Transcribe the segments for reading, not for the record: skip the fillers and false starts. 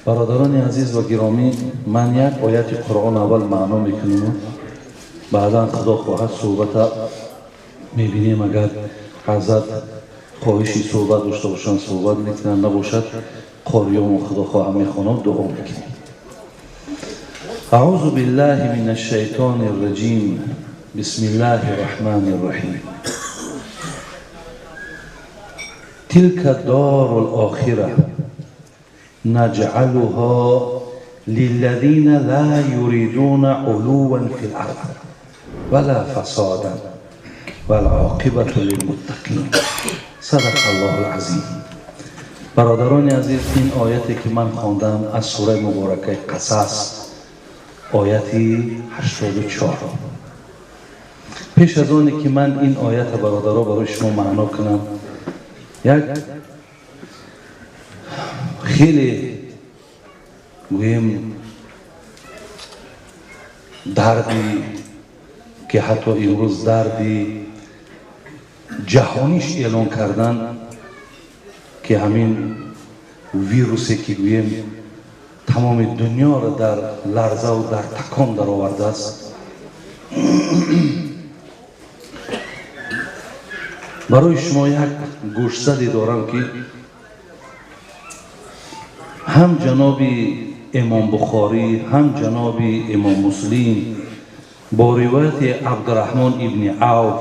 برادران عزیز و گرامی، من یک آیت قرآن اول معنا میکنم، بعدا خدا خواهد صحبت میبینیم. اگر حضرت خواهشی صحبت داشته باشند صحبت میکنن، نباشد قاریان و خدا خواهم میخوانم دعا میکنیم. اعوذ بالله من الشیطان الرجیم، بسم الله الرحمن الرحیم. تلك الدار الآخرة نجعلها للذين لا يريدون علوا في الأرض ولا فسادا والعاقبة للمتقين. صدق الله العظیم. برادران عزیز، این آیتی که من خواندم از سوره مبارکه قصص، آیتی 84. پیش از آنی که من این آیت برادرها برای شما معنا کنم، یک خیلی گویم دردی که حتی امروز دردی جهانیش اعلان کردن که همین ویروسی که گویم تمام دنیا را در لرزه و در تکان در آورده است. برای شما یک گوشزدی دارم که هم جناب امام بخاری هم جناب امام مسلم با روایت عبدالرحمن ابن عوف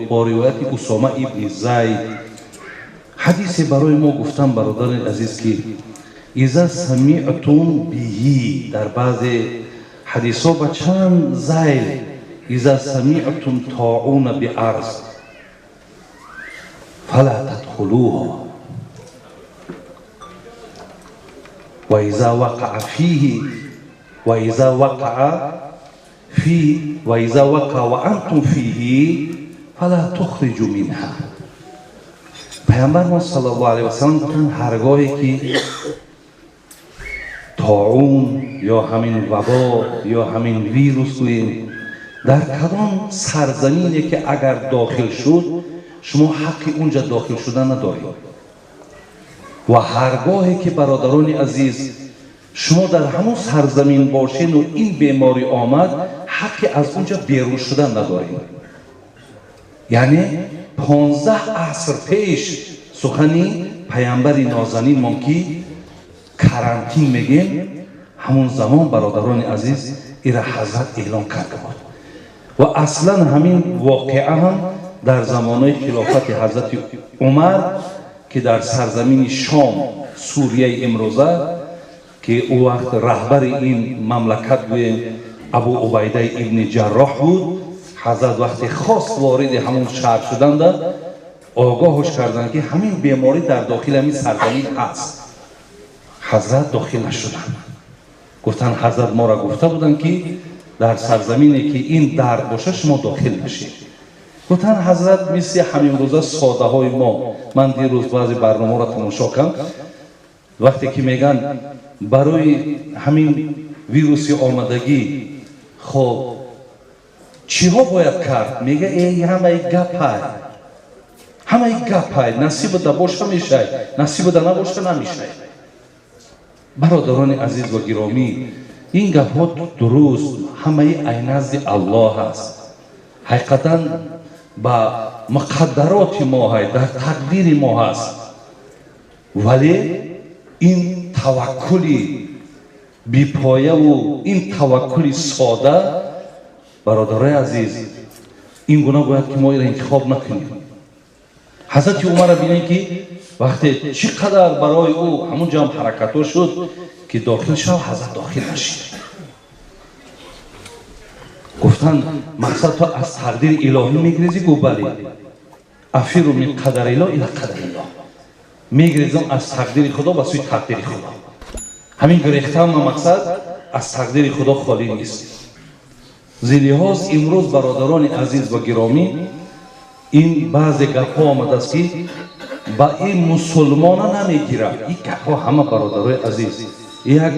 با روایت اسامه ابن زید حدیث برای ما گفتم برادران عزیز که اذا سمعتم بهی، در بعض حدیث ها با چند زیل، اذا سمعتم طاعون بارض فلا تدخلوها و اذا وقع فيه و اذا وقع فيه و اذا وقع وانتم فيه فلا تخرجوا منها. پیامبر ما صلی الله علیه و سلم گفتن هرگاهی که طاعون یا همین وبا یا همین ویروس گوییم در کدام سرزمینی که اگر داخل شد شما حق اونجا داخل شدن ندارید، و هرگاهی که برادران عزیز شما در همون سرزمین باشین و این بیماری آمد حق از اونجا بیرون شدن ندارید. یعنی 15 عصر پیش سخنی پیامبر نازنین ما که کرانتین میگیم، همون زمان برادران عزیز ایره حضرت اعلان کرده بود و اصلا همین واقعه هم در زمانه خلافت حضرت عمر که در سرزمین شام سوریه امروزه که او وقت رهبر این مملکت گویم ابو عبیده ابن جراح بود، حضرت وقتی خواست وارد همون شهر شدند آگاهش کردند که همین بیماری در داخل همین سرزمین هست. حضرت داخل نشدند. گفتن حضرت ما را گفته بودند که در سرزمینی که این درد باشه شما داخل نشید. گفتن حضرت مثل همین روزا ساده های ما، من دیروز بعضی برنامه را تماشا کردم، وقتی که میگن برای همین ویروسی آمدگی خب چی ها باید کرد، میگه ای همه گپ همه گپ نصیب ده باشه میشه، نصیب ده نباشه نمیشه. برادران عزیز و گرامی، این گپ ها درست همه ای نزد الله هست، حقیقتا با مقدرات ما های در تقدیر ما هست، ولی این توکلی بی پایه و این توکلی ساده برادرای عزیز این گناه باید که ما را انتخاب نکنیم. حضرت عمر را بینید که وقتی چقدر برای او همون جام حرکت شد که داخل شد، حضرت داخل نشید. گفتن مقصد تو از تقدیر الهی میگریزی؟ گفت بله. افیر من قدر اله الی قدر الله، میگریزم از تقدیر خدا به سوی تقدیر خدا. همین گریختن مقصد از تقدیر خدا خالی نیست. زیلیهاست امروز برادران عزیز و گرامی این بعض گپ ها آمده است که با این مسلمان نمیگیره. این گپ ها همه برادرای عزیز یک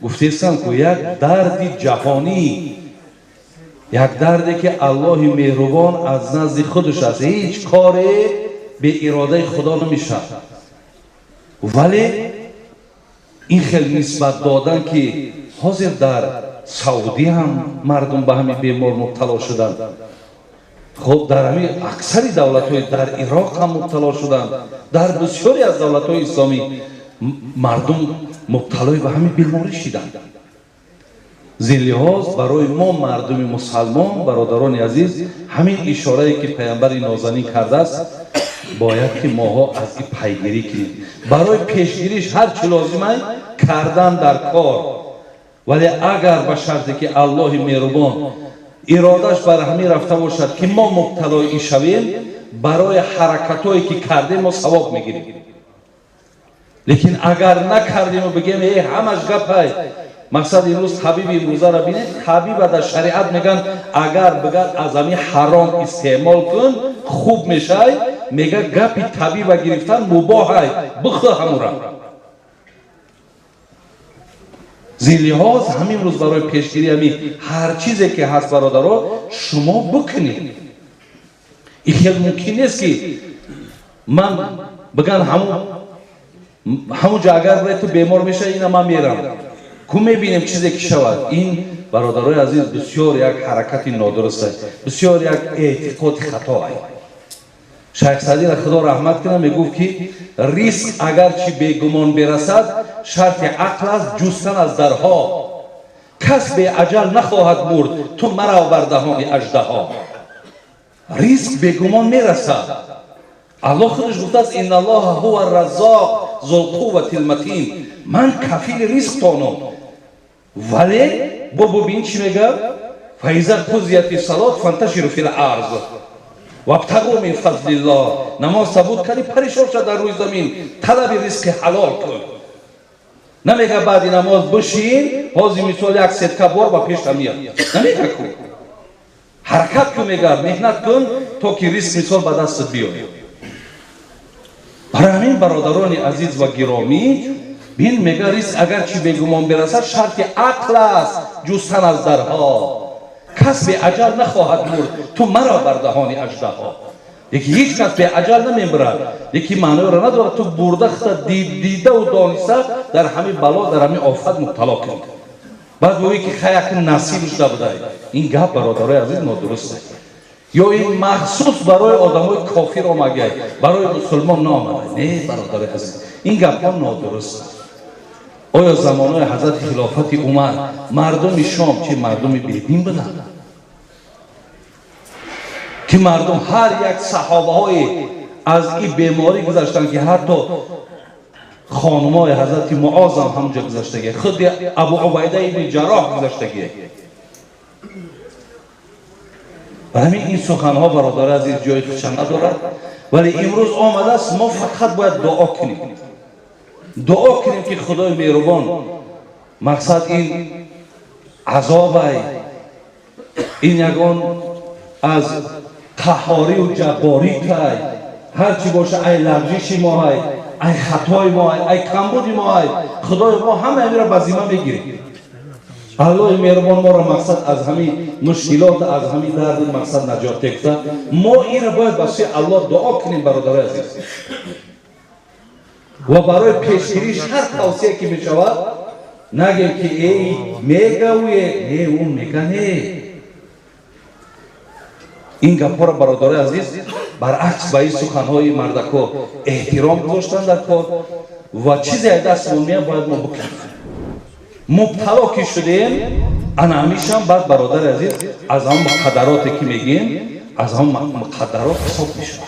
گفتیستن که یک درد جهانی، یک دردی که الله مهربان از نزد خودش است، هیچ کاری به اراده خدا نمیشه. ولی این خیلی نسبت دادن که حاضر در سعودی هم مردم به همین بیمار مبتلا شدن. خب در همین اکثری دولت‌های در عراق هم مبتلا شدن، در بسیاری از دولت‌های اسلامی مردم مبتلای به همین بیماری شدند. زیر لحاظ برای ما مردم مسلمان برادران عزیز همین اشاره‌ای که پیامبر نازنین کرده است باید که ماها از این پیگیری کنیم. برای پیشگیریش هر چه لازمه کردن در کار، ولی اگر به شرطی که الله مهربان ارادش بر همین رفته باشد که ما مبتلای شویم، برای حرکتایی که کردیم ما ثواب میگیریم. لیکن اگر نکردیم و بگیم ای همش گپای، مقصد امروز طبیب امروزه را بینید، طبیب در شریعت میگن اگر بگد از همین حرام استعمال کن خوب میشه، میگه گپی طبیب گرفتن مباحه، بخور همون را. زیر لحاظ همین روز برای پیشگیری همین هر چیزی که هست برادرها شما بکنید. این خیلی ممکن نیست که من بگن همون جا اگر برای تو بیمار میشه اینا من میرم کو میبینیم چیزی که شود. این برادرای عزیز بسیار یک حرکت نادرست است، بسیار یک اعتقاد خطا است. شیخ سعدی را خدا رحمت کنه میگفت که ریسک اگر چی بیگمان برسد شرط عقل است جستن از درها، کس به اجل نخواهد مرد تو مرا بر دهان اژدها. ریسک بیگمان میرسد. الله خودش گفته است ان الله هو الرزاق ذو القوة المتین، من کفیل ریسک تانم. ولی ببین چی میگه فاذا قضیت الصلاة فانتشروا فی الارض وابتغوا من فضل الله. نماز ثبوت کردی پریشان شد در روی زمین، طلب ریسک حلال کن. نمیگه بعد نماز بشین حاضی مثال یک صدقه بار با پیش میاد، نمیگه کن حرکت کن، میگه مهنت کن تا که ریسک مثال به دست بیاد. برای همین برادران عزیز و گرامی بین میگه ریسک اگر چی بیگمان برسد شرط عقل است جستن از درها، کس به اجل نخواهد مرد تو مرا بر دهان اژدها. یکی هیچ کس به اجل نمیبرد، یکی معنی را نداره تو برده خود دیده و دانسته در همین بلا در همین آفت مبتلا کنی، بعد بگویی که خیلی نصیبش نبوده. این گپ برادرای عزیز نادرسته. یا این مخصوص برای آدمای کافر آمده، برای مسلمان نآمده. نه برادرای عزیز این گپ ها نادرسته. آیا زمانهای حضرت خلافت عمر مردم شام چه مردم بیدین بودند که مردم هر یک صحابه های از این بیماری گذشتن که حتی خانمای حضرت معاذ هم همونجا گذشتگی، خود ابو عبیده ابن جراح گذشتگی. و همین این سخنها برادر عزیز جای خودش ندارد، ولی امروز آمده است ما فقط باید دعا کنیم، دعا کنیم که خدای مهربان مقصد این عذاب این یگان از قهاری و جباری که هرچی باشه ای لرزشی ما های ای خطای ما های ای کمبودی ما های خدای ما همه همین را بزیمه بگیریم. الله مهربان ما را مقصد از همین مشکلات از همین درد مقصد نجات دهد. ما این را باید واسه الله دعا کنیم برادر عزیز و برای پیشگیریش هر توصیه که میشود نگیم که ای میگویه نه اون میکنه. این گپا را برادر عزیز برعکس به این سخنهای مردکا احترام گذاشتن در کار و چیزی دستمون میاد باید ما بکنیم. مبتلا که شدیم انا همیشه هم بعد برادر عزیز از هم مقدراتی که میگیم از هم مقدرات حساب میشه.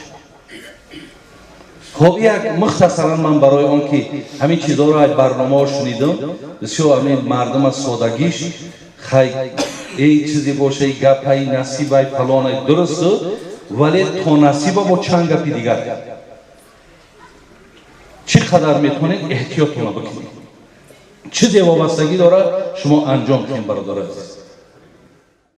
خب یک مختصرا من برای اون که همین چیزا را از برنامه شنیدم بسیار همین مردم از سادگیش خیلی ای چیزی باشه ای گپ ای نصیب ای فلان ای درست ولی تا نصیب با چند گپی دیگر چقدر میتونید احتیاطتون بکنید. چیزی وابستگی داره شما انجام کنید برادر عزیز.